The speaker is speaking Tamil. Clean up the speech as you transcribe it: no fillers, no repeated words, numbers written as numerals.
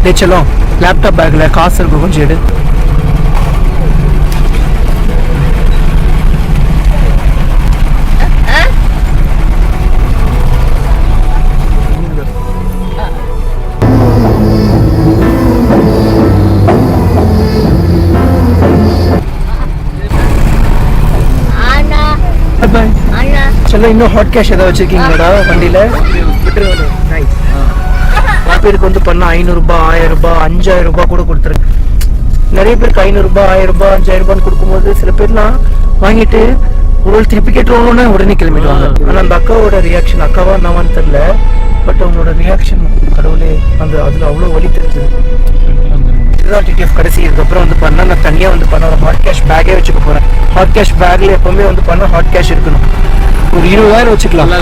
ले चलो लैपटॉप बैग காசு இருக்கு கொஞ்சம் எடு चलो இன்னும் ஹாட் கேஷ் ஏதாவது வச்சிருக்கீங்களாடா வண்டியில விட்டுருவாரு நைஸ் பேருக்கு வந்து பண்ணா 500 ரூபாய் 1000 ரூபாய் 5000 ரூபாய் கூட கொடுத்துருக்கு நிறைய பேருக்கு 500 ரூபாய் 1000 ரூபாய் 5000 ரூபாய் கொடுக்கும்போது சில பேர்லாம் வாங்கிட்டு ஒரு திருப்பி கேட்டுருவாங்கன்னா உடனே கிளம்பிடுவாங்க ஆனா அந்த அக்காவோட ரியாக்ஷன் அக்காவா என்னவான்னு தெரியல பட் அவங்களோட ரியாக்ஷன் கடவுளே அந்த அதுல அவ்வளவு வலி தெரிஞ்சது இதுதான் டிடிஎஃப் கடைசி இதுக்கப்புறம் வந்து பண்ணா நான் தனியா வந்து பண்ண ஒரு ஹாட் கேஷ் பேக்கே வச்சுக்க போறேன் ஹாட் கேஷ் பேக்ல எப்பவுமே வந்து பண்ண ஹாட் கேஷ் இருக்கணும் ஒரு 20000 வச்சுக்கலாம்